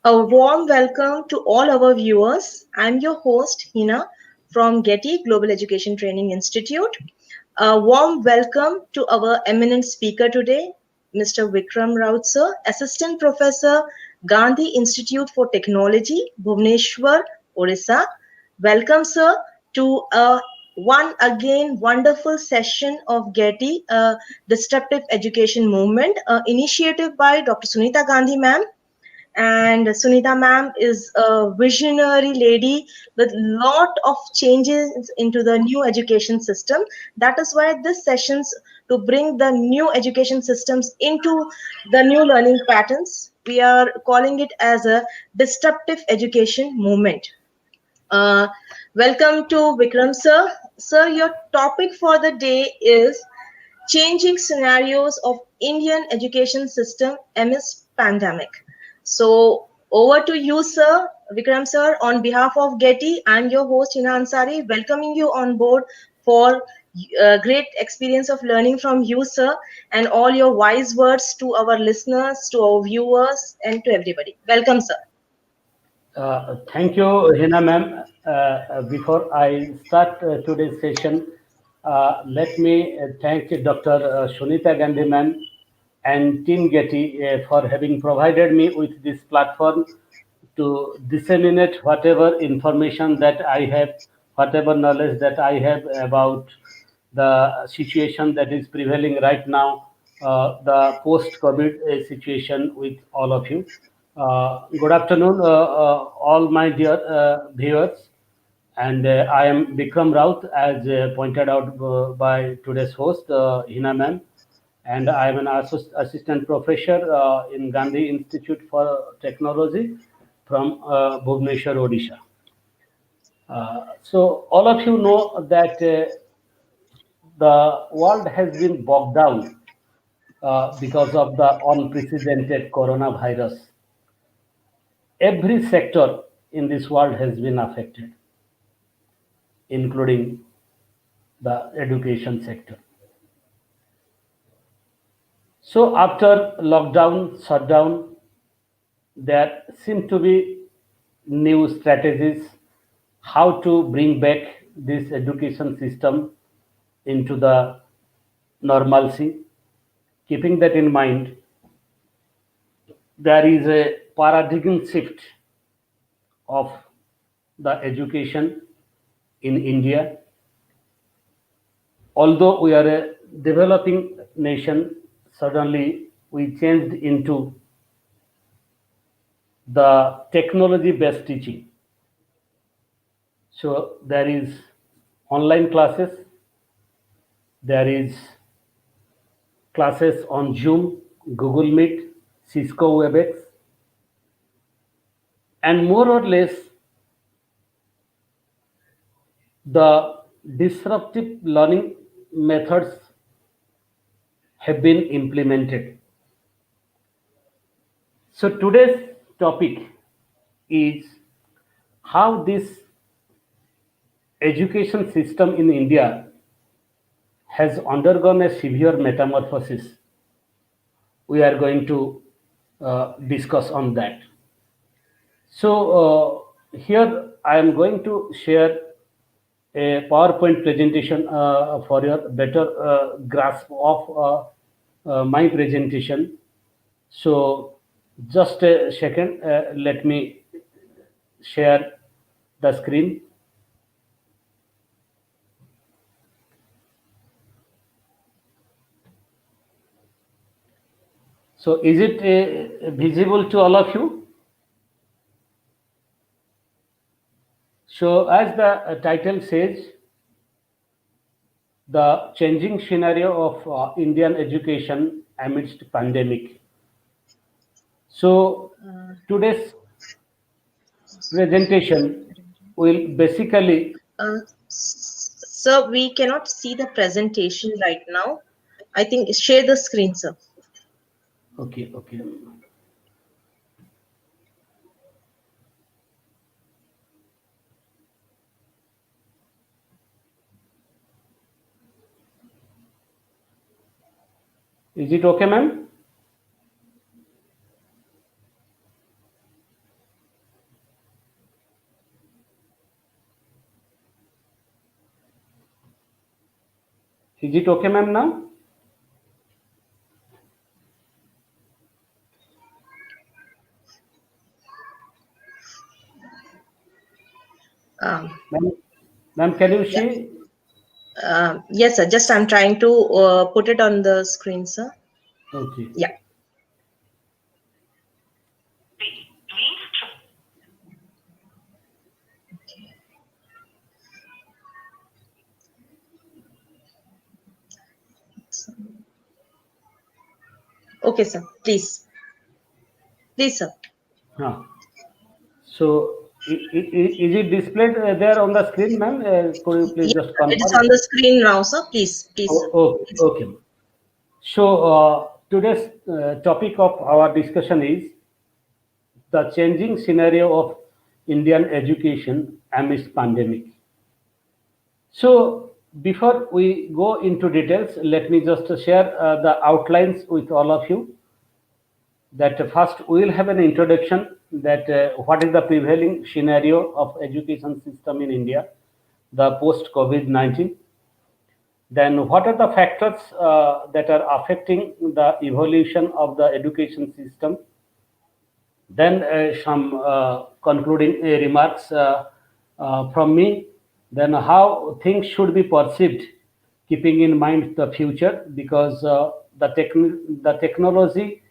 A warm welcome to all our viewers. I'm your host, Hina from GETI Global Education Training Institute. A warm welcome to our eminent speaker today, Mr. Vikram Rout, sir, Assistant Professor, Gandhi Institute for Technology, Bhubaneswar, Orissa. Welcome, sir, to a one again wonderful session of GETI, Disruptive Education Movement, initiative by Dr. Sunita Gandhi, ma'am. And Sunita ma'am is a visionary lady with lot of changes into the new education system. That is why this sessions to bring the new education systems into the new learning patterns. We are calling it as a disruptive education movement. Uh, Welcome to Vikram sir. Sir, your topic for the day is changing scenarios of Indian education system amidst pandemic. So over to you, sir. Vikram sir, on behalf of Getty, I'm your host Hina Ansari, welcoming you on board for great experience of learning from you, sir, and all your wise words to our listeners, to our viewers, and to everybody. Welcome, sir. Thank you, Hina ma'am. Before I start today's session, let me thank Dr. Sunita Gandhi ma'am and Team Getty for having provided me with this platform to disseminate whatever information that I have, whatever knowledge that I have about the situation that is prevailing right now, the post-COVID situation with all of you. Good afternoon, all my dear viewers. And I am Vikram Rout, as pointed out by today's host, Hina ma'am. And I am an assistant professor in Gandhi Institute for Technology from Bhubaneswar, Odisha. So all of you know that the world has been bogged down because of the unprecedented coronavirus. Every sector in this world has been affected, including the education sector. So after lockdown, shutdown, there seem to be new strategies how to bring back this education system into the normalcy. Keeping that in mind, there is a paradigm shift of the education in India. Although we are a developing nation, suddenly we changed into the technology based teaching. So there is online classes, there is classes on Zoom, Google Meet, Cisco WebEx, and more or less the disruptive learning methods have been implemented. So today's topic is how this education system in India has undergone a severe metamorphosis. We are going to discuss on that. So here I am going to share a PowerPoint presentation for your better grasp of my presentation. So just a second, let me share the screen. So is it visible to all of you? So as the title says, the changing scenario of Indian education amidst pandemic. So today's presentation will basically, Sir, we cannot see the presentation right now. I think share the screen, sir. okay, okay. Is it okay, ma'am? Is it okay, ma'am, now? Um, Ma'am, ma'am, can you yeah. see? Yes, sir. Just I'm trying to put it on the screen, sir. Okay. Yeah. Okay, sir. Please. Please, sir. Huh. So, is it displayed there on the screen, ma'am? Could you please Yes, just sir. It is confirm? on the screen now, sir. Please. Please, sir. Okay, Please. okay. So, today's topic of our discussion is the changing scenario of Indian education amidst pandemic. So, before we go into details, let me just share the outlines with all of you. That first we will have an introduction that what is the prevailing scenario of education system in India, the post COVID-19. Then what are the factors that are affecting the evolution of the education system? Then some concluding remarks from me. Then how things should be perceived, keeping in mind the future, because the technology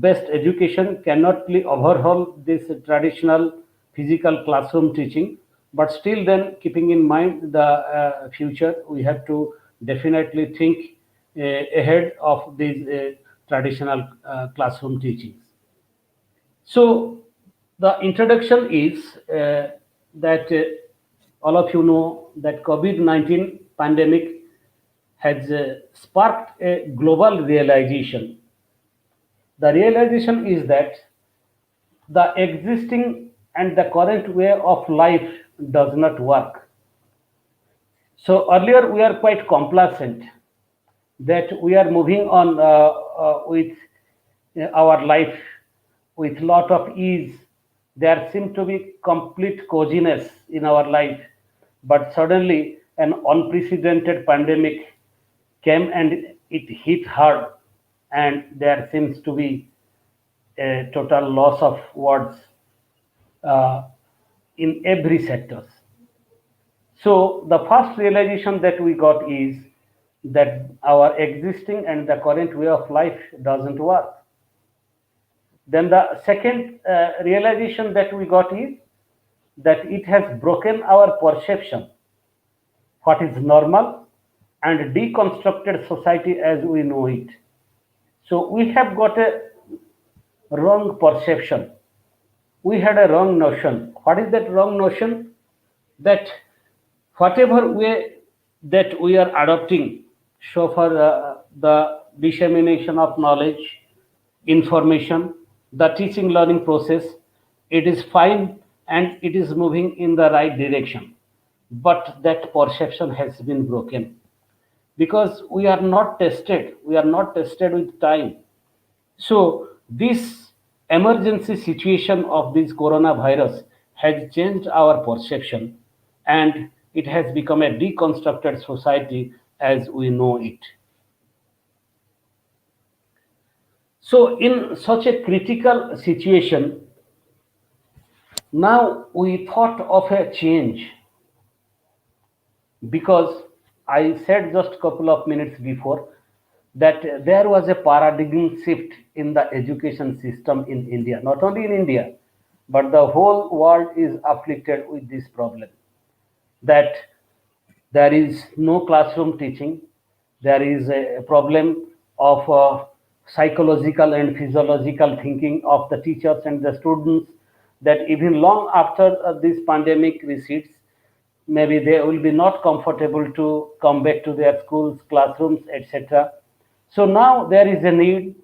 based education cannot really overhaul this traditional physical classroom teaching. But still, then keeping in mind the future, we have to definitely think ahead of these traditional classroom teachings. So the introduction is that all of you know that COVID-19 pandemic has sparked a global realization. The realization is that the existing and the current way of life does not work. So earlier we are quite complacent that we are moving on with our life with lot of ease. There seemed to be complete coziness in our life, but suddenly an unprecedented pandemic came and it hit hard, and there seems to be a total loss of words uh, in every sectors. So the first realization that we got is that our existing and the current way of life doesn't work. Then the second realization that we got is that it has broken our perception, what is normal, and deconstructed society as we know it. So we have got a wrong perception. We had a wrong notion. What is that wrong notion? That whatever way that we are adopting, so for the dissemination of knowledge, information, the teaching learning process, it is fine and it is moving in the right direction. But that perception has been broken because we are not tested with time. So this emergency situation of this coronavirus has changed our perception, and it has become a deconstructed society as we know it. So in such a critical situation, now we thought of a change because I said just a couple of minutes before that there was a paradigm shift in the education system in India, not only in India, but the whole world is afflicted with this problem. That there is no classroom teaching, there is a problem of psychological and physiological thinking of the teachers and the students, that even long after this pandemic recedes, maybe they will be not comfortable to come back to their schools, classrooms, etc. So now there is a need,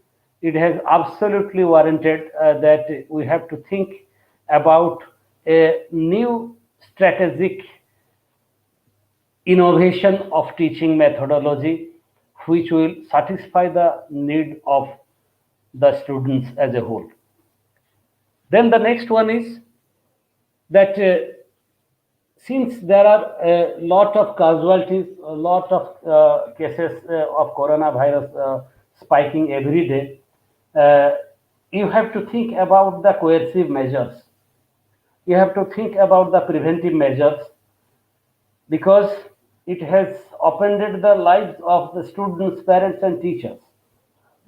it has absolutely warranted that we have to think about a new strategic innovation of teaching methodology which will satisfy the need of the students as a whole. Then the next one is that since there are a lot of casualties, a lot of cases of coronavirus spiking every day, uh, you have to think about the coercive measures. You have to think about the preventive measures because it has upended the lives of the students, parents, and teachers.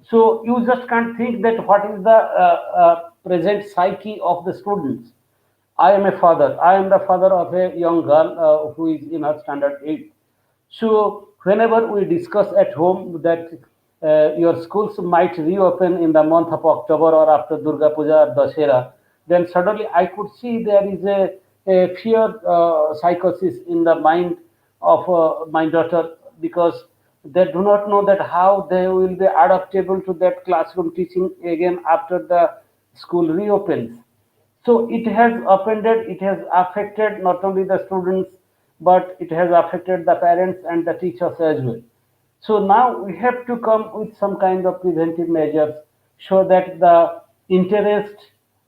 So you just can't think that what is the present psyche of the students. I am a father. I am the father of a young girl who is in her standard 8. So whenever we discuss at home that your schools might reopen in the month of October or after Durga Puja or Dashera, then suddenly I could see there is a fear psychosis in the mind of my daughter because they do not know that how they will be adaptable to that classroom teaching again after the school reopens. So it has offended, it has affected not only the students, but it has affected the parents and the teachers as well. So now we have to come with some kind of preventive measures so that the interest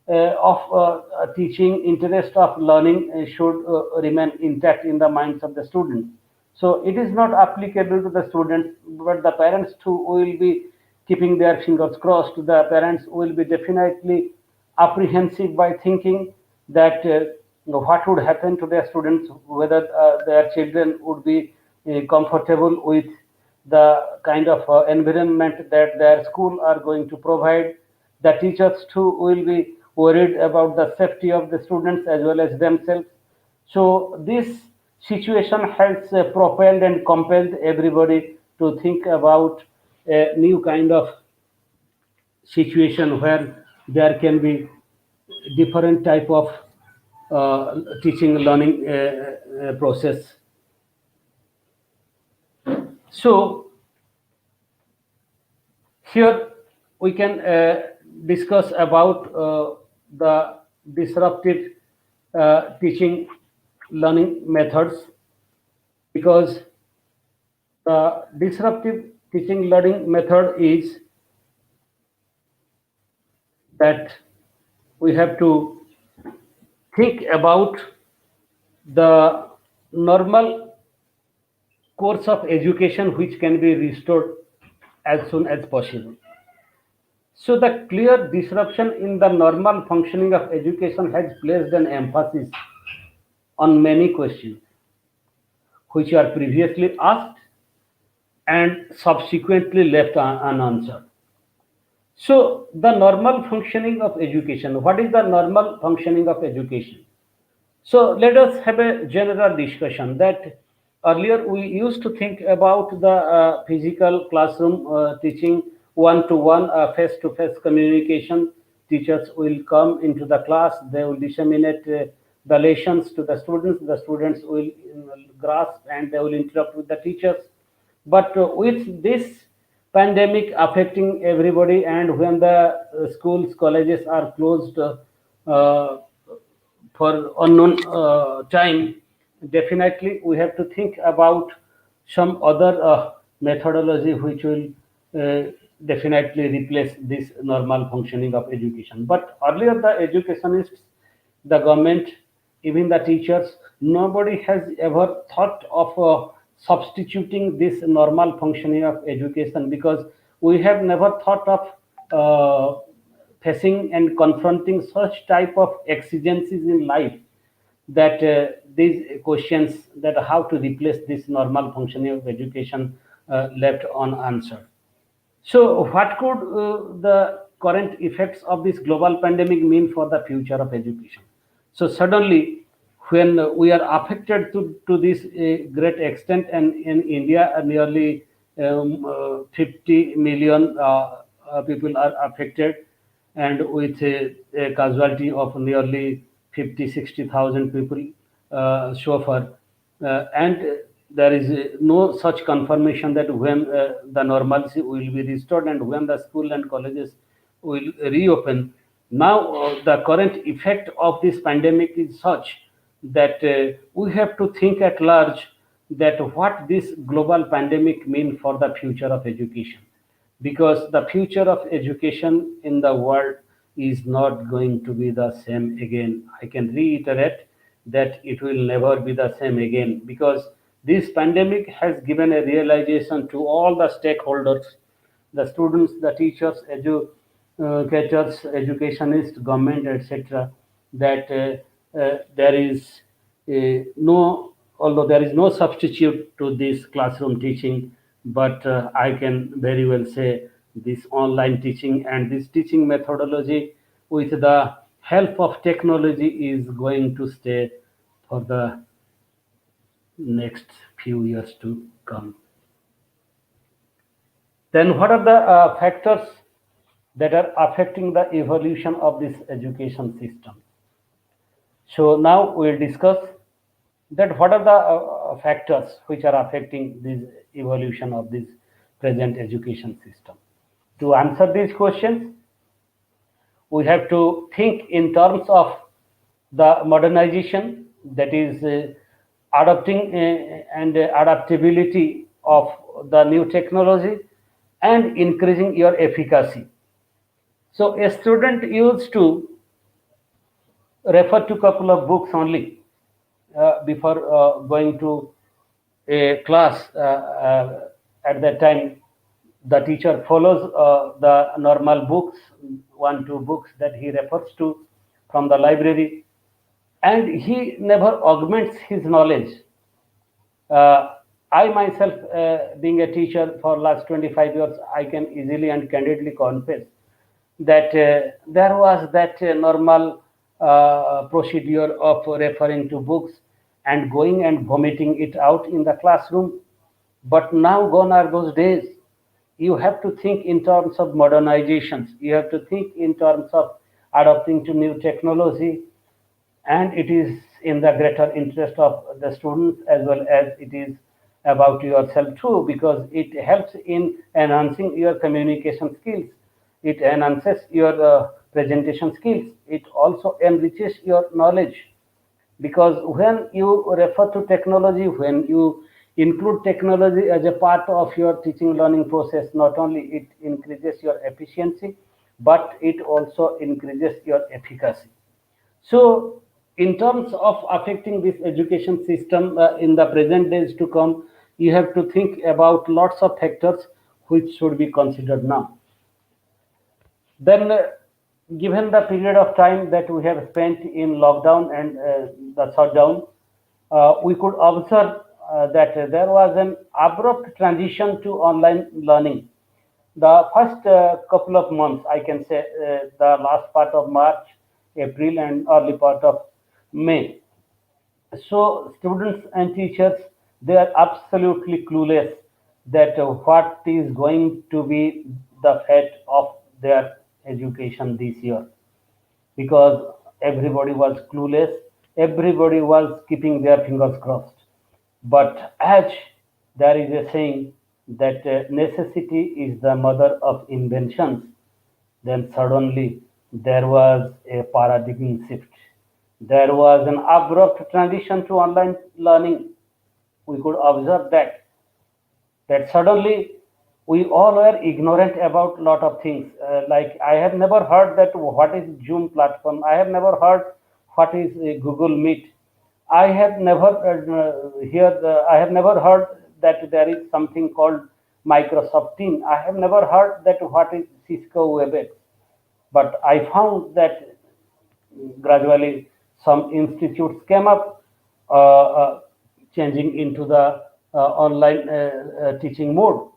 of teaching, interest of learning should remain intact in the minds of the students. So it is not applicable to the students, but the parents too will be keeping their fingers crossed. The parents will be definitely apprehensive by thinking that what would happen to their students, whether their children would be comfortable with the kind of environment that their school are going to provide. The teachers too will be worried about the safety of the students as well as themselves. So this situation has propelled and compelled everybody to think about a new kind of situation where there can be different type of teaching learning process. So here we can discuss about the disruptive teaching learning methods because the disruptive teaching learning method is that we have to think about the normal course of education which can be restored as soon as possible. So the clear disruption in the normal functioning of education has placed an emphasis on many questions which are previously asked and subsequently left unanswered. So the normal functioning of education, what is the normal functioning of education? So let us have a general discussion that earlier we used to think about the physical classroom teaching one-to-one, face-to-face communication. Teachers will come into the class, they will disseminate the lessons to the students. The students will grasp and they will interact with the teachers. But with this pandemic affecting everybody, and when the schools, colleges are closed for unknown time, definitely we have to think about some other methodology which will uh, definitely replace this normal functioning of education. But earlier, the educationists, the government, even the teachers, nobody has ever thought of substituting this normal functioning of education because we have never thought of facing and confronting such type of exigencies in life that these questions that how to replace this normal functioning of education left unanswered. So, what could the current effects of this global pandemic mean for the future of education? So, suddenly, when we are affected to this great extent, and in India, nearly 50 million people are affected, and with a casualty of nearly 50, 60,000 people so far. And there is no such confirmation that when the normalcy will be restored and when the school and colleges will reopen. Now, the current effect of this pandemic is such that we have to think at large that what this global pandemic mean for the future of education, because the future of education in the world is not going to be the same again. I can reiterate that it will never be the same again, because this pandemic has given a realization to all the stakeholders, the students, the teachers, educators, educationists, government, etc., that there is no, although there is no substitute to this classroom teaching, but I can very well say this online teaching and this teaching methodology with the help of technology is going to stay for the next few years to come. Then what are the factors that are affecting the evolution of this education system? So now we'll discuss that what are the factors which are affecting this evolution of this present education system. To answer these questions, we have to think in terms of the modernization, that is adopting and adaptability of the new technology and increasing your efficacy. So a student used to refer to couple of books only before going to a class. At that time, the teacher follows the normal books, one, two books that he refers to from the library, and he never augments his knowledge. Uh, I myself, being a teacher for last 25 years, I can easily and candidly confess that there was that normal procedure of referring to books and going and vomiting it out in the classroom. But now gone are those days. You have to think in terms of modernizations. You have to think in terms of adapting to new technology, and it is in the greater interest of the students as well as it is about yourself too, because it helps in enhancing your communication skills, it enhances your presentation skills, it also enriches your knowledge, because when you refer to technology, when you include technology as a part of your teaching learning process, not only it increases your efficiency, but it also increases your efficacy. So, in terms of affecting this education system in the present days to come, you have to think about lots of factors which should be considered now. Then, given the period of time that we have spent in lockdown and the shutdown, we could observe that there was an abrupt transition to online learning. The first couple of months, I can say the last part of March, April, and early part of May. So students and teachers, they are absolutely clueless that what is going to be the fate of their education this year, because everybody was clueless, everybody was keeping their fingers crossed. But as there is a saying that necessity is the mother of inventions, then suddenly there was a paradigm shift. There was an abrupt transition to online learning. We could observe that suddenly we all were ignorant about lot of things. Like I have never heard that what is Zoom platform. I have never heard what is Google Meet. I have never I have never heard that there is something called Microsoft Team. I have never heard that what is Cisco WebEx. But I found that gradually some institutes came up, changing into the online teaching mode.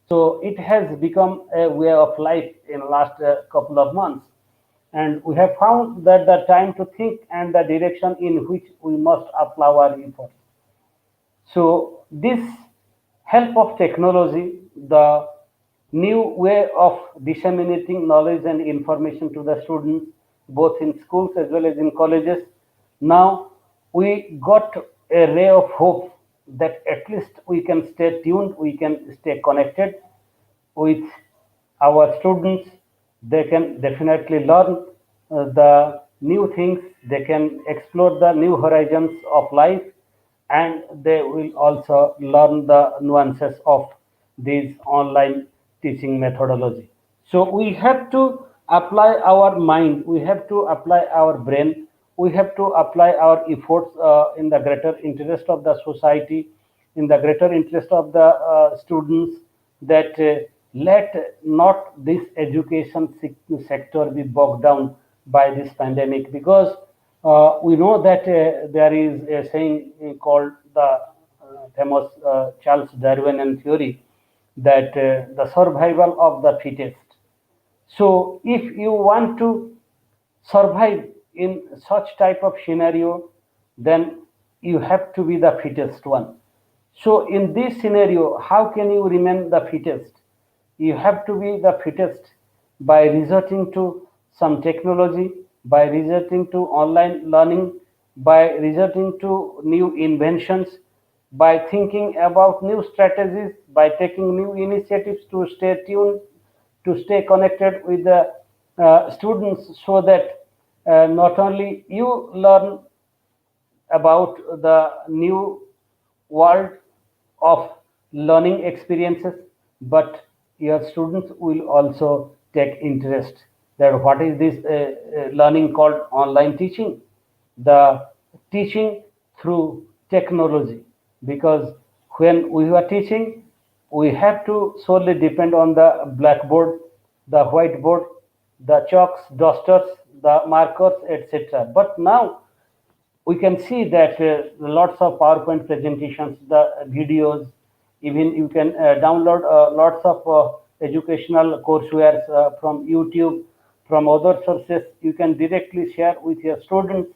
So it has become a way of life in the last couple of months. And we have found that the time to think and the direction in which we must apply our efforts. So this help of technology, the new way of disseminating knowledge and information to the students, both in schools as well as in colleges. Now we got a ray of hope that at least we can stay tuned, we can stay connected with our students. They can definitely learn the new things, they can explore the new horizons of life, and they will also learn the nuances of this online teaching methodology. So we have to apply our mind, we have to apply our brain, we have to apply our efforts in the greater interest of the society, in the greater interest of the students, that let not this education sector be bogged down by this pandemic, because we know that there is a saying called the famous Charles Darwinian theory, that the survival of the fittest. So if you want to survive in such type of scenario, then you have to be the fittest one. So in this scenario, how can you remain the fittest? You have to be the fittest by resorting to some technology, by resorting to online learning, by resorting to new inventions, by thinking about new strategies, by taking new initiatives to stay tuned, to stay connected with the students, so that not only you learn about the new world of learning experiences, but your students will also take interest that what is this learning called online teaching, the teaching through technology. Because when we were teaching, we have to solely depend on the blackboard, the whiteboard, the chalks, dusters, the markers, etc. But now we can see that lots of PowerPoint presentations, the videos, even you can download lots of educational courseware from YouTube, from other sources. You can directly share with your students,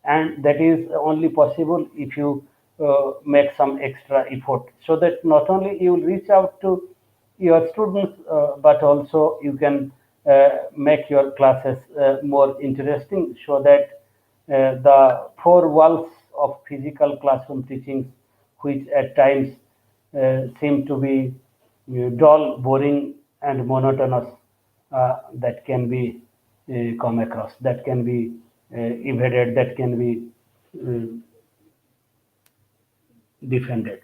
and that is only possible if you make some extra effort, so that not only you will reach out to your students, but also you can make your classes more interesting, so that the four walls of physical classroom teachings, which at times seem to be dull, boring, and monotonous, that can be come across, that can be evaded, that can be uh, defended.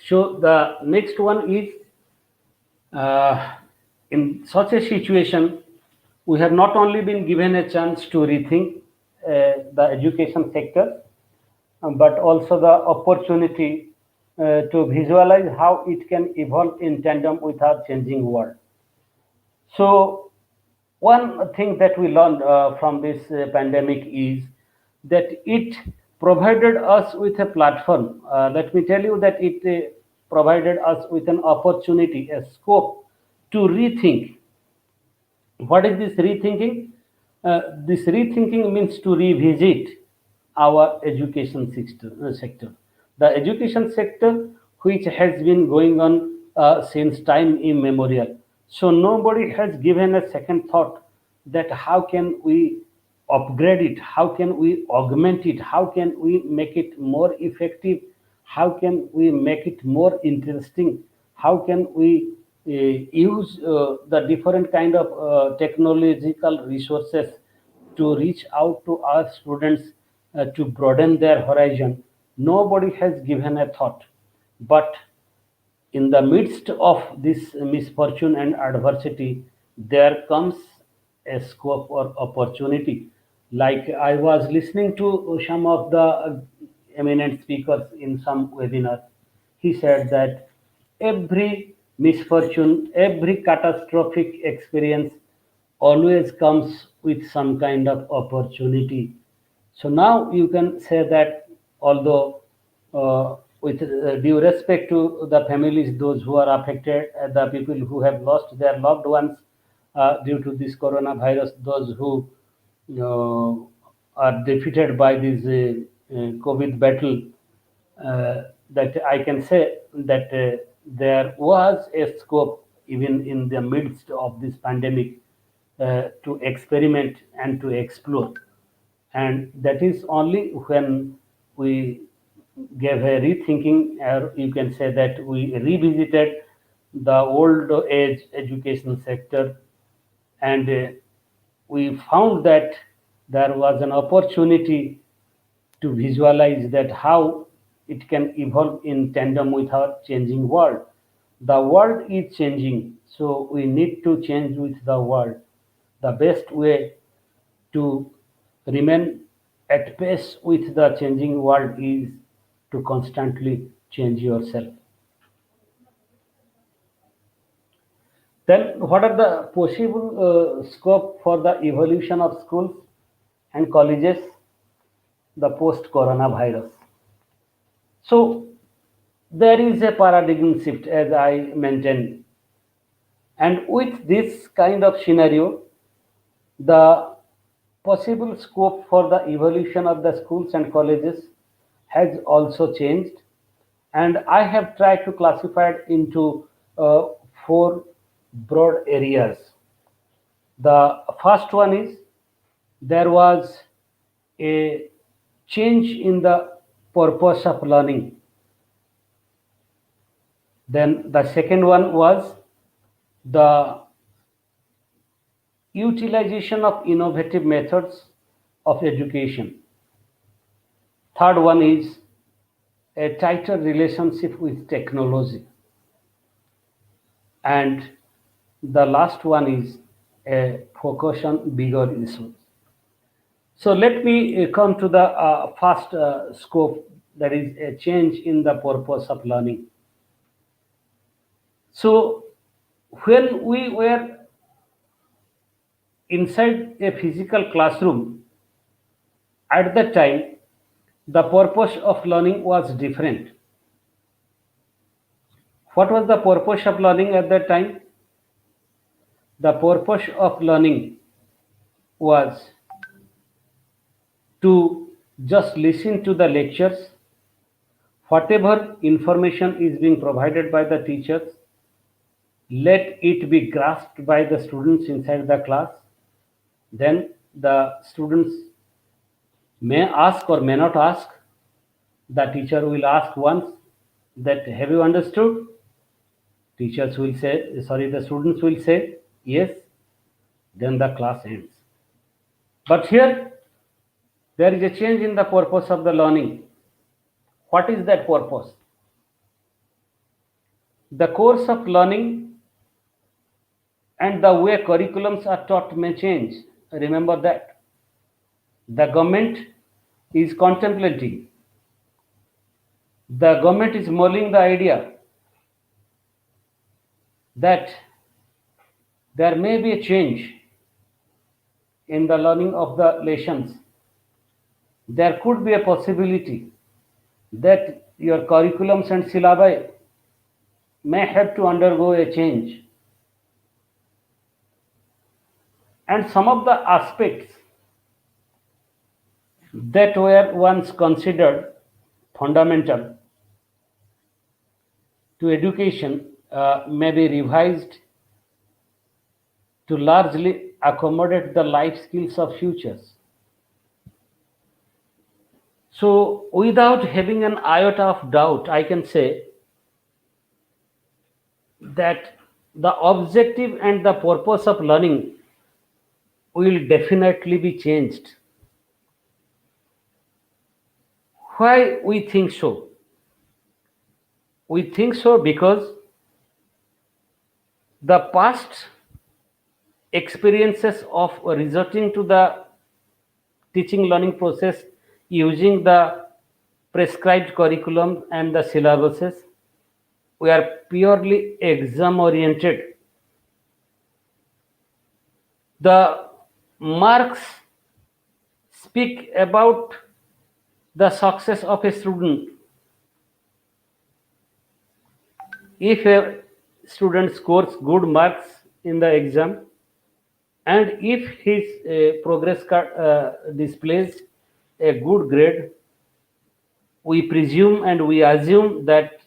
So the next one is, uh, in such a situation, we have not only been given a chance to rethink the education sector, but also the opportunity to visualize how it can evolve in tandem with our changing world. So, one thing that we learned from this pandemic is that it provided us with a platform. Let me tell you that it provided us with an opportunity, a scope to rethink. What is this rethinking? This rethinking means to revisit our education sector. The education sector, which has been going on since time immemorial. So nobody has given a second thought that how can we upgrade it, how can we augment it, how can we make it more effective, how can we make it more interesting, how can we use the different kind of technological resources to reach out to our students, to broaden their horizon. Nobody has given a thought, but in the midst of this misfortune and adversity, there comes a scope or opportunity. Like I was listening to some of the eminent speakers in some webinar, he said that every misfortune, every catastrophic experience always comes with some kind of opportunity. So now you can say that, although with due respect to the families, those who are affected, the people who have lost their loved ones due to this coronavirus, those who are defeated by this COVID battle, that I can say that there was a scope even in the midst of this pandemic to experiment and to explore. And that is only when we gave a rethinking, or you can say that we revisited the old age education sector, and we found that there was an opportunity to visualize that how it can evolve in tandem with our changing world. The world is changing, so we need to change with the world. The best way to remain at pace with the changing world is to constantly change yourself. Then, what are the possible scope for the evolution of schools and colleges, the post-coronavirus? So, there is a paradigm shift, as I mentioned, and with this kind of scenario, the possible scope for the evolution of the schools and colleges has also changed, and I have tried to classify it into four broad areas. The first one is there was a change in the purpose of learning. Then the second one was the utilization of innovative methods of education. Third one is a tighter relationship with technology. And the last one is a focus on bigger issues. So let me come to the first scope, that is a change in the purpose of learning. So when we were inside a physical classroom, at that time, the purpose of learning was different. What was the purpose of learning at that time? The purpose of learning was to just listen to the lectures, whatever information is being provided by the teachers, let it be grasped by the students inside the class. Then the students may ask or may not ask. The teacher will ask once that have you understood? Teachers will say, sorry, the students will say yes. Then the class ends. But here there is a change in the purpose of the learning. What is that purpose? The course of learning and the way curriculums are taught may change. Remember that. The government is contemplating, the government is mulling the idea that there may be a change in the learning of the lessons. There could be a possibility that your curriculums and syllabi may have to undergo a change. And some of the aspects that were once considered fundamental to education may be revised to largely accommodate the life skills of futures. So, without having an iota of doubt, I can say that the objective and the purpose of learning will definitely be changed. Why we think so? We think so because the past experiences of resorting to the teaching learning process using the prescribed curriculum and the syllabuses were purely exam oriented. The marks speak about the success of a student. If a student scores good marks in the exam and if his progress card displays a good grade, we presume and we assume that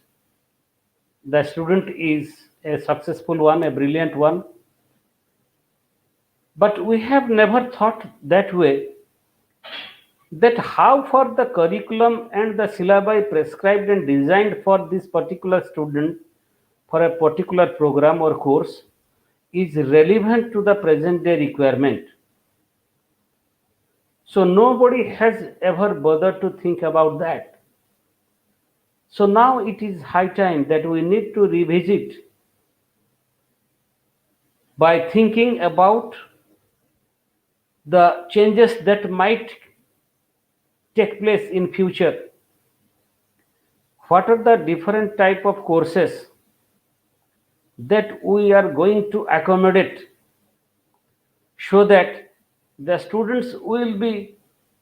the student is a successful one, a brilliant one. But we have never thought that way, that how for the curriculum and the syllabi prescribed and designed for this particular student for a particular program or course is relevant to the present day requirement. So nobody has ever bothered to think about that. So now it is high time that we need to revisit by thinking about the changes that might take place in future. What are the different type of courses that we are going to accommodate so that the students will be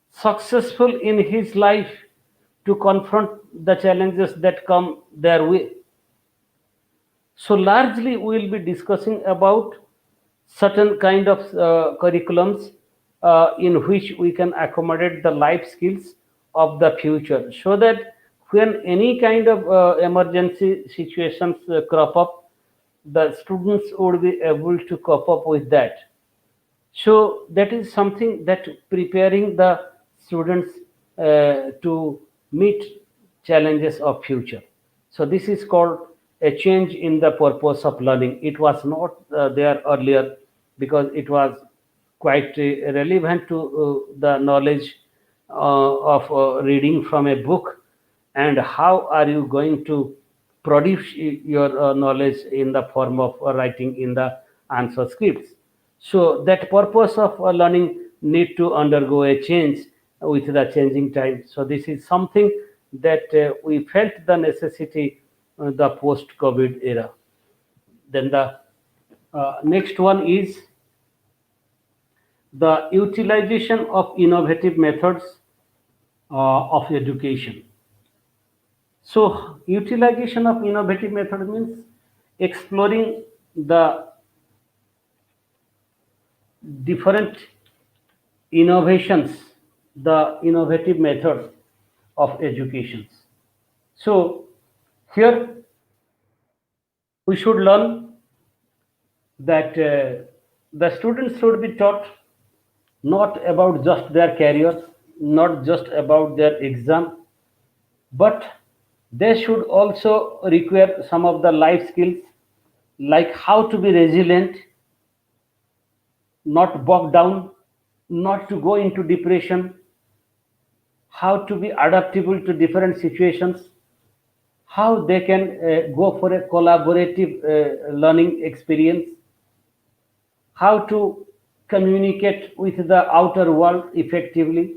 successful in his life to confront the challenges that come their way. So largely we will be discussing about certain kind of curriculums in which we can accommodate the life skills of the future, so that when any kind of emergency situations crop up, the students would be able to cope up with that. So that is something that preparing the students to meet challenges of future. So this is called a change in the purpose of learning. It was not there earlier because it was quite relevant to the knowledge of reading from a book, and how are you going to produce your knowledge in the form of writing in the answer scripts. So that purpose of learning need to undergo a change with the changing time. So this is something that we felt the necessity the post COVID era. Then the next one is the utilization of innovative methods of education. So utilization of innovative method means exploring the different innovations, the innovative methods of education. So here we should learn that the students should be taught not about just their career, not just about their exam, but they should also require some of the life skills, like how to be resilient, not bogged down, not to go into depression, how to be adaptable to different situations, how they can go for a collaborative learning experience, how to communicate with the outer world effectively,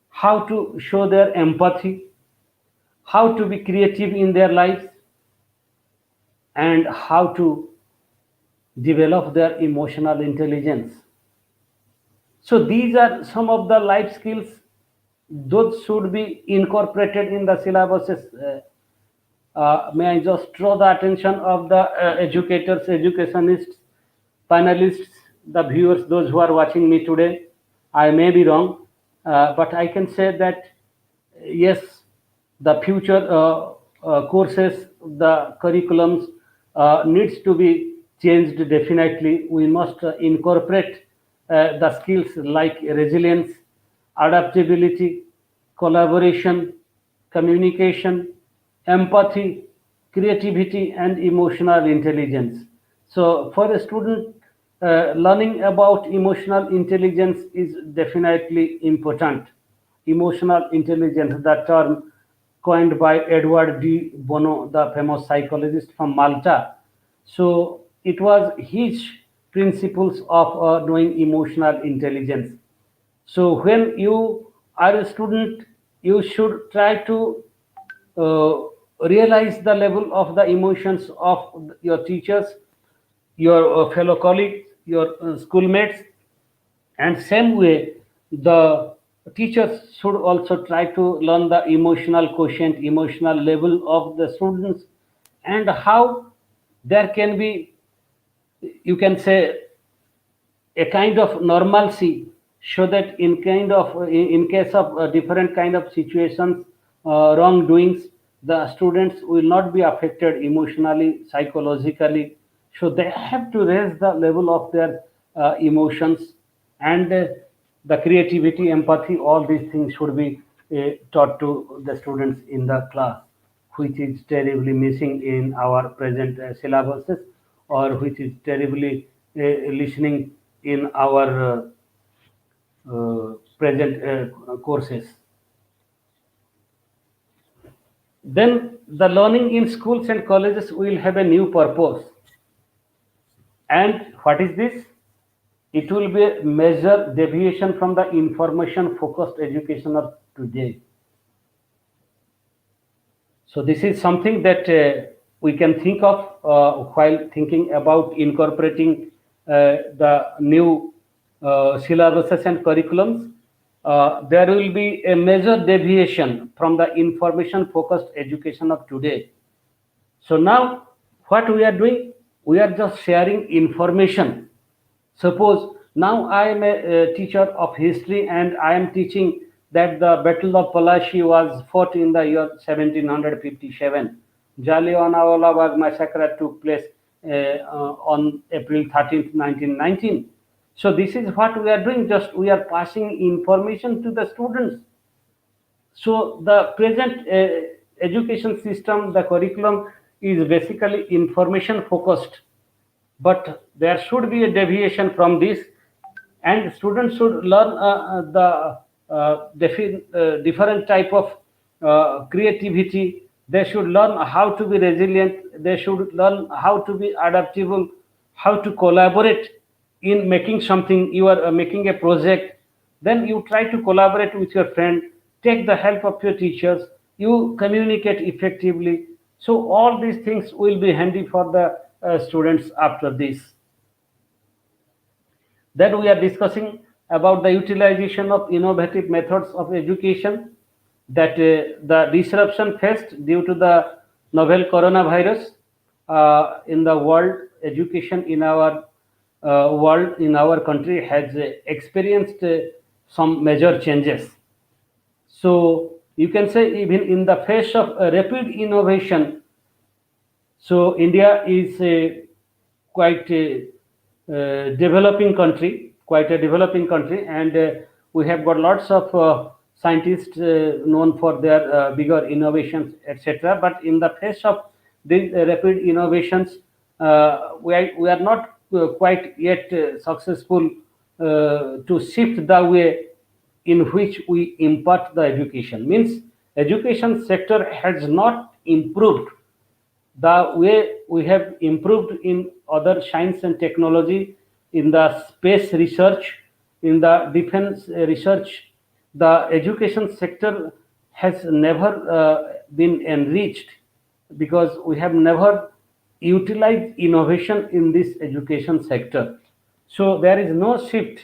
how to show their empathy, how to be creative in their lives, and how to develop their emotional intelligence. So these are some of the life skills. Those should be incorporated in the syllabuses. May I just draw the attention of the educators, educationists, panelists, the viewers, those who are watching me today. I may be wrong, but I can say that yes, the future courses, the curriculums needs to be changed definitely. We must incorporate the skills like resilience, adaptability, collaboration, communication, empathy, creativity, and emotional intelligence. So for a student, learning about emotional intelligence is definitely important. Emotional intelligence, the term coined by Edward D. Bono, the famous psychologist from Malta. So it was his principles of knowing emotional intelligence. So when you are a student, you should try to uh, realize the level of the emotions of your teachers, your fellow colleagues, your schoolmates, and same way the teachers should also try to learn the emotional quotient, emotional level of the students, and how there can be, you can say, a kind of normalcy, so that in case of different kind of situations, wrongdoings, the students will not be affected emotionally, psychologically. So they have to raise the level of their emotions, and the creativity, empathy, all these things should be taught to the students in the class, which is terribly missing in our present syllabuses, or which is terribly listening in our present courses. Then the learning in schools and colleges will have a new purpose. And what is this? It will be a major deviation from the information focused education of today. So this is something that we can think of while thinking about incorporating the new syllabuses and curriculums. There will be a major deviation from the information focused education of today. So now what we are doing, we are just sharing information. Suppose now I am a teacher of history and I am teaching that the Battle of Palashi was fought in the year 1757. Jallianwala Bagh massacre took place on April 13th, 1919. So this is what we are doing, just we are passing information to the students. So the present education system, the curriculum is basically information focused, but there should be a deviation from this, and students should learn different type of creativity. They should learn how to be resilient. They should learn how to be adaptable, how to collaborate in making something. You are making a project, then you try to collaborate with your friend, take the help of your teachers, you communicate effectively. So all these things will be handy for the students after this. Then we are discussing about the utilization of innovative methods of education, that the disruption faced due to the novel coronavirus in the world. Education in our world, in our country, has experienced some major changes. So you can say, even in the face of rapid innovation, so India is a quite a developing country, quite a developing country, and we have got lots of scientists known for their bigger innovations, etc. But in the face of these rapid innovations, we are not quite yet successful to shift the way in which we impart the education. Means education sector has not improved the way we have improved in other science and technology, in the space research, in the defense research. The education sector has never been enriched, because we have never utilized innovation in this education sector. So there is no shift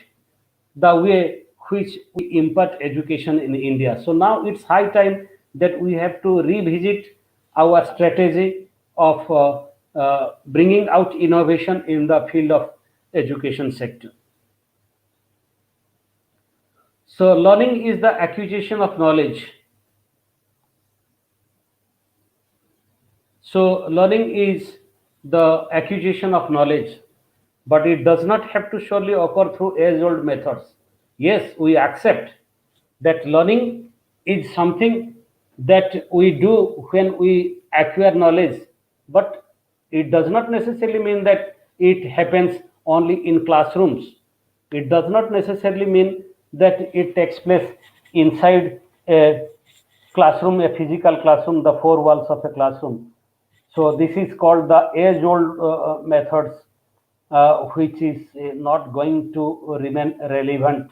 the way which we impart education in India. So now it's high time that we have to revisit our strategy of bringing out innovation in the field of education sector. So learning is the acquisition of knowledge. So learning is the acquisition of knowledge, but it does not have to surely occur through age-old methods. Yes, we accept that learning is something that we do when we acquire knowledge, but it does not necessarily mean that it happens only in classrooms. It does not necessarily mean that it takes place inside a classroom, a physical classroom, the four walls of a classroom. So this is called the age-old methods, which is not going to remain relevant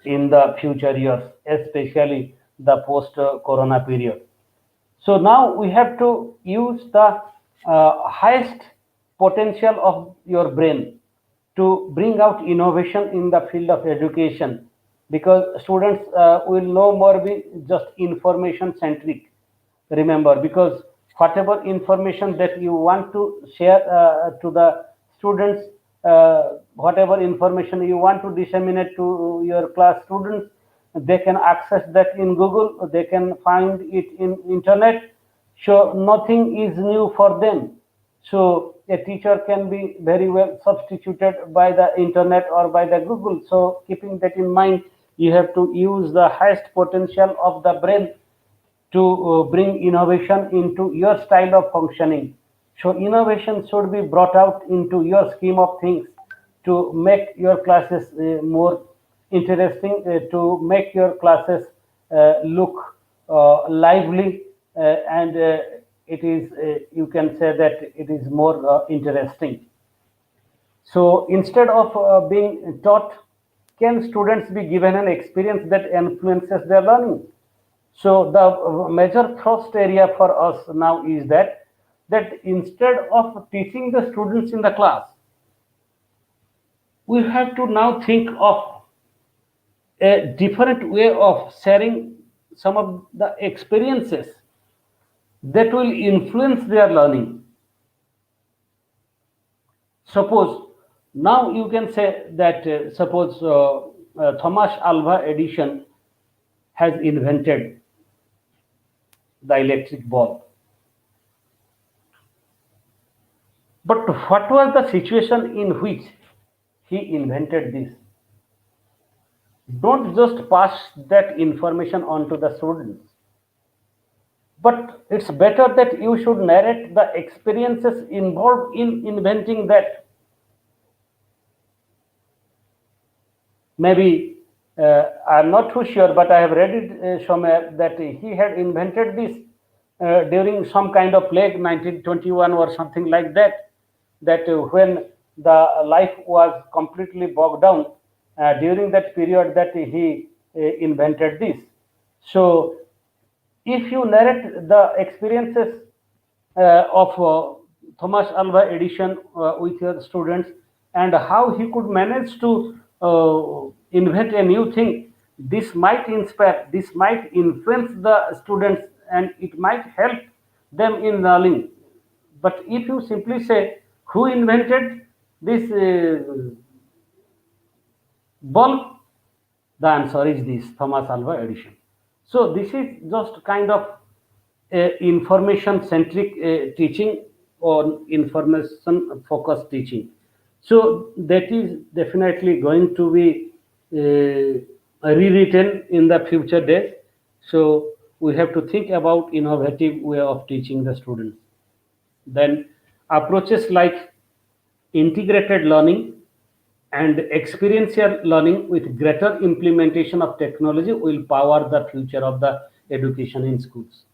in the future years, especially the post-corona period. So now we have to use the highest potential of your brain to bring out innovation in the field of education, because students will no more be just information centric. Remember, because whatever information that you want to share to the students, whatever information you want to disseminate to your class students, they can access that in Google, they can find it in internet. So nothing is new for them. So a teacher can be very well substituted by the internet or by the Google. So keeping that in mind, you have to use the highest potential of the brain to bring innovation into your style of functioning. So innovation should be brought out into your scheme of things to make your classes more interesting, to make your classes look lively, and it is, you can say that it is more interesting. So instead of being taught, can students be given an experience that influences their learning? So the major thrust area for us now is that instead of teaching the students in the class, we have to now think of a different way of sharing some of the experiences that will influence their learning. Suppose now you can say that suppose Thomas Alva Edison has invented the electric bulb. But what was the situation in which he invented this? Don't just pass that information on to the students, but it's better that you should narrate the experiences involved in inventing that. Maybe I'm not too sure, but I have read it somewhere that he had invented this during some kind of plague, 1921 or something like that. That when the life was completely bogged down, during that period, that he invented this. So if you narrate the experiences of Thomas Alva Edison with your students and how he could manage to invent a new thing, this might inspire, this might influence the students, and it might help them in learning. But if you simply say, who invented this bulb? The answer is this, Thomas Alva Edison. So this is just kind of information centric teaching or information focused teaching. So that is definitely going to be rewritten in the future days. So we have to think about innovative way of teaching the students. Then approaches like integrated learning and experiential learning with greater implementation of technology will power the future of the education in schools.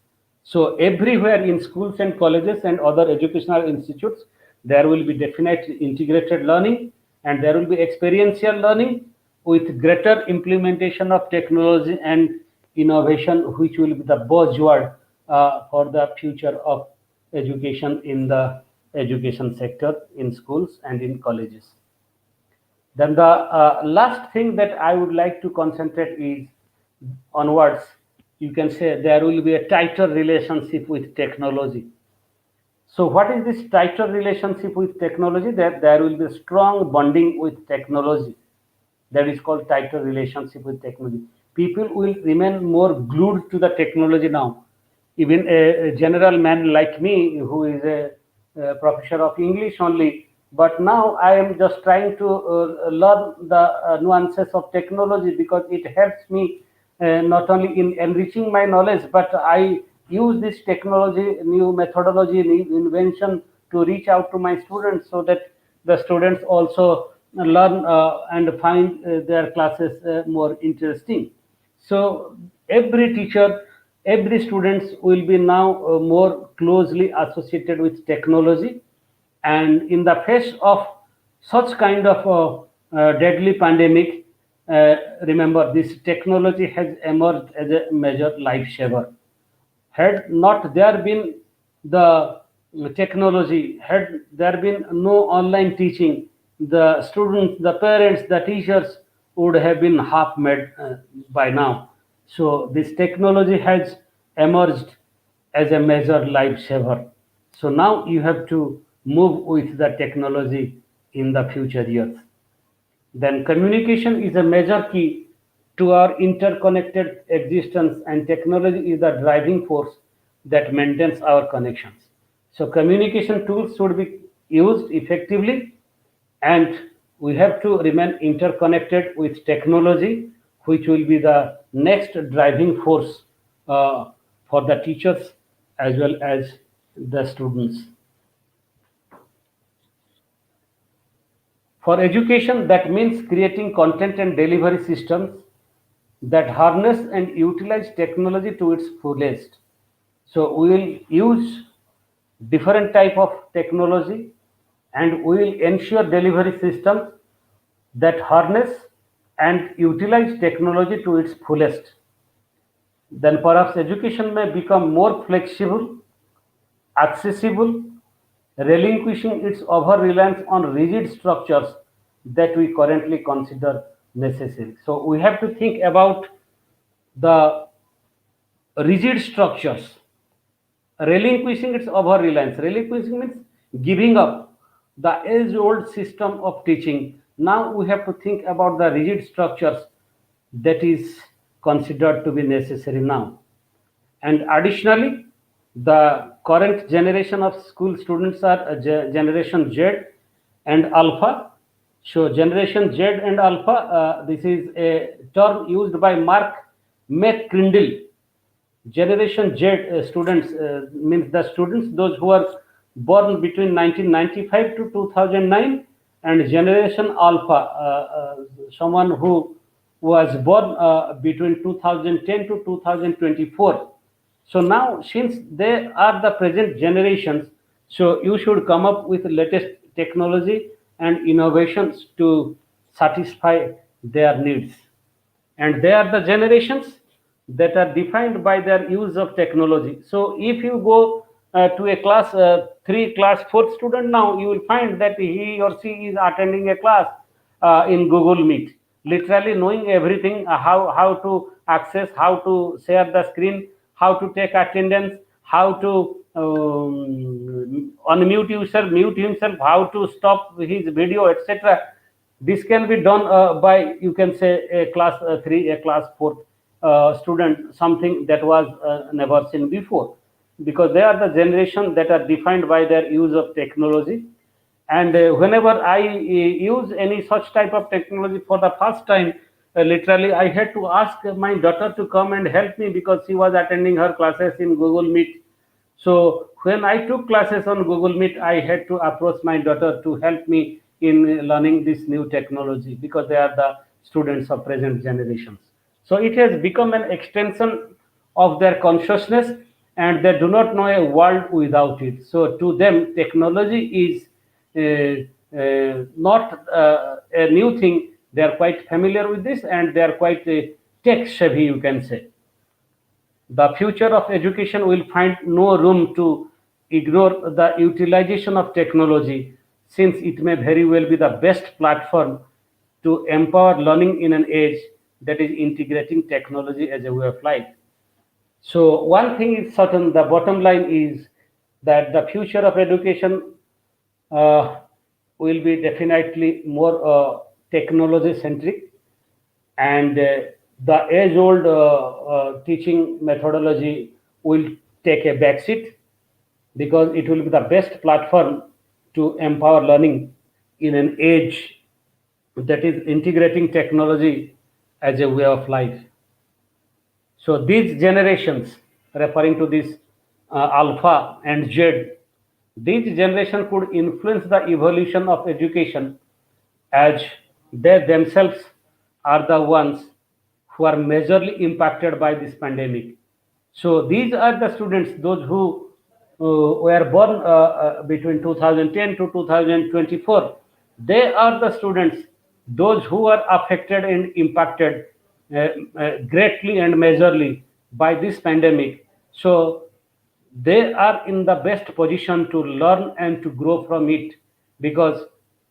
So everywhere in schools and colleges and other educational institutes, there will be definite integrated learning and there will be experiential learning with greater implementation of technology and innovation, which will be the buzzword for the future of education in the education sector in schools and in colleges. Then the last thing that I would like to concentrate is onwards. You can say there will be a tighter relationship with technology. So what is this tighter relationship with technology? That there will be strong bonding with technology. That is called tighter relationship with technology. People will remain more glued to the technology now. Even a general man like me, who is a professor of English only, but now I am just trying to learn the nuances of technology because it helps me not only in enriching my knowledge, but I use this technology, new methodology, new invention to reach out to my students so that the students also learn and find their classes more interesting. So every teacher, every students will be now more closely associated with technology, and in the face of such kind of deadly pandemic, remember this technology has emerged as a major lifesaver. Had not there been the technology, had there been no online teaching, the students, the parents, the teachers would have been half made by now. So this technology has emerged as a major lifesaver. So now you have to move with the technology in the future years. Then communication is a major key to our interconnected existence, and technology is the driving force that maintains our connections. So communication tools should be used effectively, and we have to remain interconnected with technology, which will be the next driving force for the teachers as well as the students. For education, that means creating content and delivery systems that harness and utilize technology to its fullest. So we will use different type of technology and we will ensure delivery systems that harness and utilize technology to its fullest. Then perhaps education may become more flexible, accessible, relinquishing its over-reliance on rigid structures that we currently consider necessary. So we have to think about the rigid structures, relinquishing its over-reliance. Relinquishing means giving up the age-old system of teaching. Now we have to think about the rigid structures that is considered to be necessary now. And additionally, the current generation of school students are generation Z and Alpha. So generation Z and Alpha, this is a term used by Mark McCrindle. Generation Z students means the students those who are born between 1995 to 2009, and generation Alpha, someone who was born between 2010 to 2024. So now, since they are the present generations, so you should come up with latest technology and innovations to satisfy their needs. And they are the generations that are defined by their use of technology. So if you go to a class 3, class 4 student now, you will find that he or she is attending a class in Google Meet, literally knowing everything, how to access, how to share the screen, how to take attendance, how to unmute yourself, mute himself, how to stop his video, etc. This can be done by, you can say, a class 3, a class 4 student, something that was never seen before, because they are the generation that are defined by their use of technology. And whenever I use any such type of technology for the first time, literally I had to ask my daughter to come and help me, because she was attending her classes in Google Meet. So when I took classes on Google Meet, I had to approach my daughter to help me in learning this new technology, because they are the students of present generations. So it has become an extension of their consciousness, and they do not know a world without it. So to them, technology is not a new thing. They are quite familiar with this, and they are quite tech savvy, you can say. The future of education will find no room to ignore the utilization of technology, since it may very well be the best platform to empower learning in an age that is integrating technology as a way of life. So one thing is certain, the bottom line is that the future of education uh, will be definitely more technology centric, and the age old teaching methodology will take a backseat, because it will be the best platform to empower learning in an age that is integrating technology as a way of life. So these generations, referring to this Alpha and Z, these generation could influence the evolution of education, as they themselves are the ones who are majorly impacted by this pandemic. So these are the students, those who were born between 2010 to 2024. They are the students, those who are affected and impacted greatly and majorly by this pandemic. So they are in the best position to learn and to grow from it, because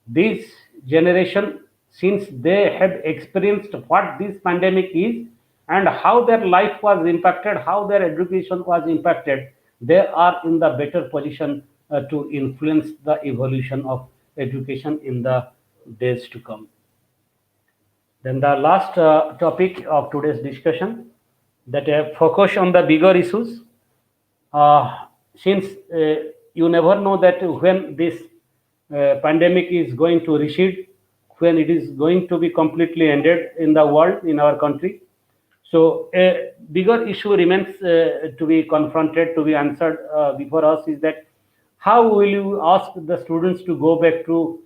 this generation, since they have experienced what this pandemic is and how their life was impacted, how their education was impacted, they are in the better position to influence the evolution of education in the days to come. Then the last topic of today's discussion, that focus on the bigger issues. Since you never know that when this pandemic is going to recede, when it is going to be completely ended in the world, in our country. So a bigger issue remains to be confronted, to be answered before us, is that how will you ask the students to go back to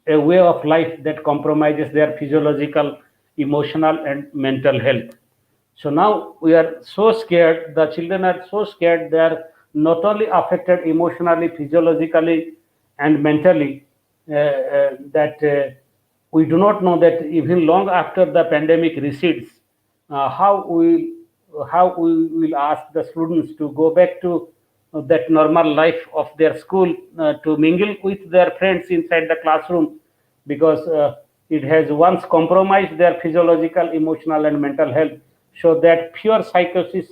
a way of life that compromises their physiological, emotional, and mental health? So now we are so scared, the children are so scared, they are not only affected emotionally, physiologically, and mentally, that we do not know that even long after the pandemic recedes, uh, how we how we will ask the students to go back to that normal life of their school, to mingle with their friends inside the classroom, because it has once compromised their physiological, emotional, and mental health. So that pure psychosis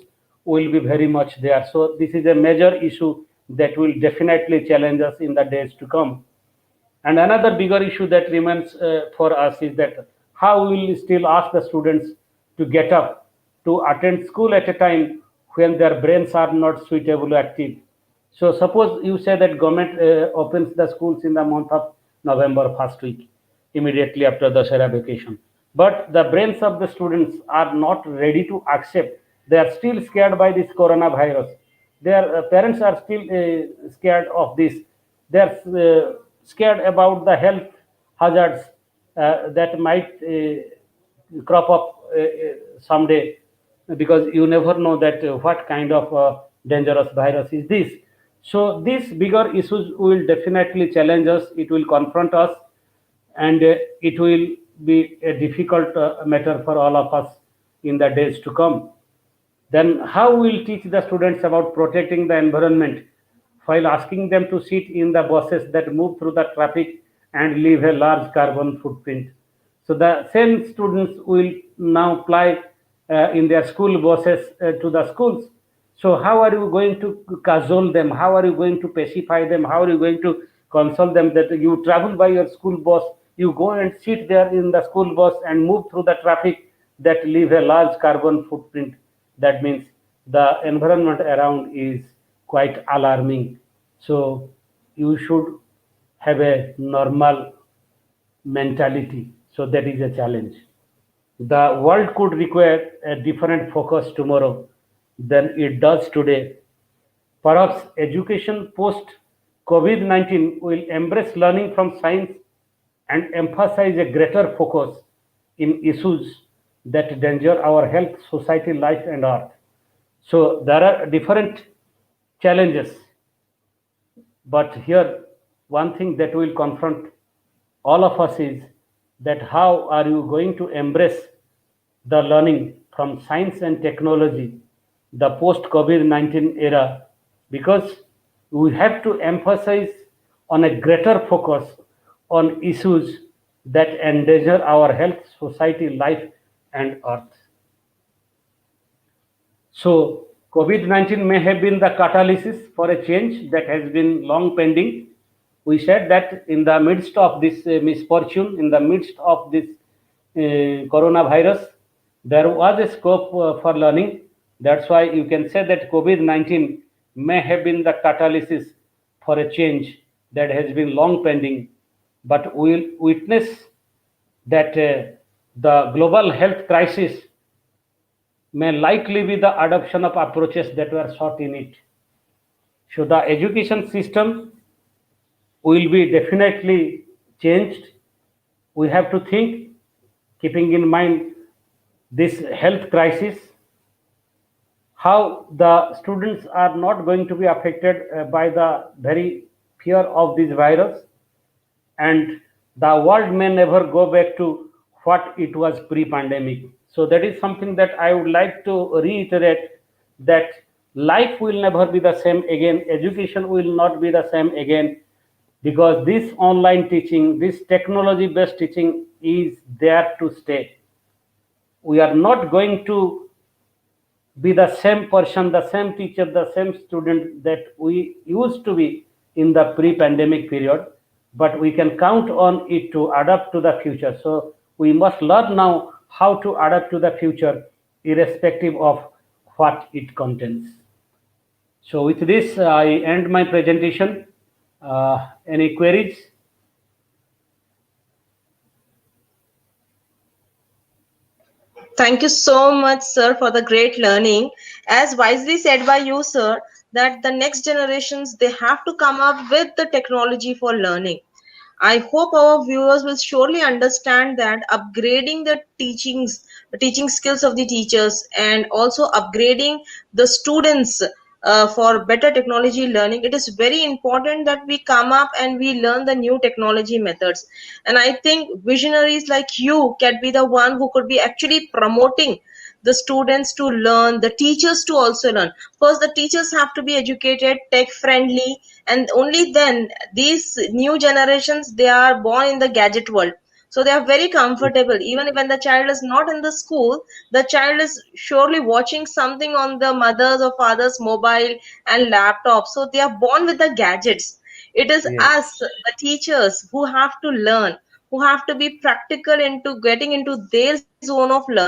will be very much there. So this is a major issue that will definitely challenge us in the days to come. And another bigger issue that remains for us is that how we will still ask the students to get up to attend school at a time when their brains are not suitably active. So suppose you say that government opens the schools in the month of November first week, immediately after the Shara vacation. But the brains of the students are not ready to accept. They are still scared by this coronavirus. Their parents are still scared of this. They are scared about the health hazards that might crop up someday, because you never know that what kind of dangerous virus is this. So these bigger issues will definitely challenge us. It will confront us, and it will be a difficult matter for all of us in the days to come. Then how will teach the students about protecting the environment while asking them to sit in the buses that move through the traffic and leave a large carbon footprint? So the same students will now apply in their school buses to the schools. So how are you going to cajole them? How are you going to pacify them? How are you going to console them that you travel by your school bus, you go and sit there in the school bus and move through the traffic that leave a large carbon footprint? That means the environment around is quite alarming. So you should have a normal mentality. So that is a challenge. The world could require a different focus tomorrow than it does today. Perhaps education post COVID 19 will embrace learning from science and emphasize a greater focus in issues that endanger our health, society, life, and earth. So there are different challenges, but here one thing that will confront all of us is that how are you going to embrace the learning from science and technology, the post COVID 19 era, because we have to emphasize on a greater focus on issues that endanger our health, society, life, and earth. So COVID-19 may have been the catalyst for a change that has been long pending. We said that in the midst of this misfortune, in the midst of this coronavirus, there was a scope for learning. That's why you can say that COVID-19 may have been the catalyst for a change that has been long pending. But we will witness that the global health crisis may likely be the adoption of approaches that were sought in it. So the education system will be definitely changed. We have to think, keeping in mind this health crisis, how the students are not going to be affected by the very fear of this virus, and the world may never go back to what it was pre-pandemic. So that is something that I would like to reiterate, that life will never be the same again, education will not be the same again, because this online teaching, this technology based teaching is there to stay. We are not going to be the same person, the same teacher, the same student that we used to be in the pre-pandemic period, but we can count on it to adapt to the future. So we must learn now how to adapt to the future, irrespective of what it contains. So with this, I end my presentation. Any queries? Thank you so much, sir, for the great learning. As wisely said by you, sir, that the next generations they have to come up with the technology for learning. I hope our viewers will surely understand that upgrading the teaching skills of the teachers, and also upgrading the students for better technology learning, it is very important that we come up and we learn the new technology methods. And I think visionaries like you can be the one who could be actually promoting the students to learn, the teachers to also learn. First, the teachers have to be educated, tech friendly, and only then these new generations, they are born in the gadget world. So they are very comfortable. Even when the child is not in the school, the child is surely watching something on the mother's or father's mobile and laptop. So they are born with the gadgets. It is Yes. us, the teachers, who have to learn, who have to be practical into getting into their zone of learning.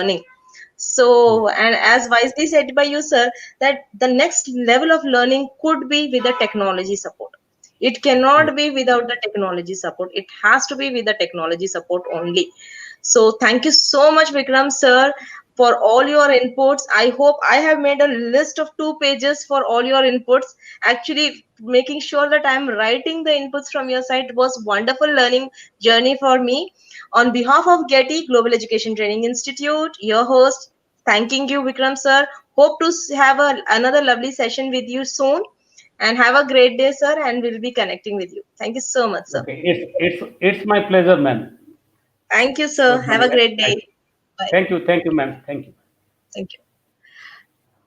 So, Yes. and as wisely said by you, sir, that the next level of learning could be with the technology support. It Yes. cannot be without the technology support. It has to be with the technology support only. So, thank you so much, Vikram, sir, for all your inputs. I hope I have made a list of 2 pages for all your inputs. Actually, making sure that I'm writing the inputs from your side was wonderful learning journey for me. On behalf of Getty Global Education Training Institute, your host, thanking you, Vikram sir. Hope to have another lovely session with you soon. And have a great day, sir. And we'll be connecting with you. Thank you so much, sir. Okay. It's my pleasure, ma'am. Thank you, sir. Well, Have a great I, day. Bye. thank you, ma'am. Thank you. Thank you.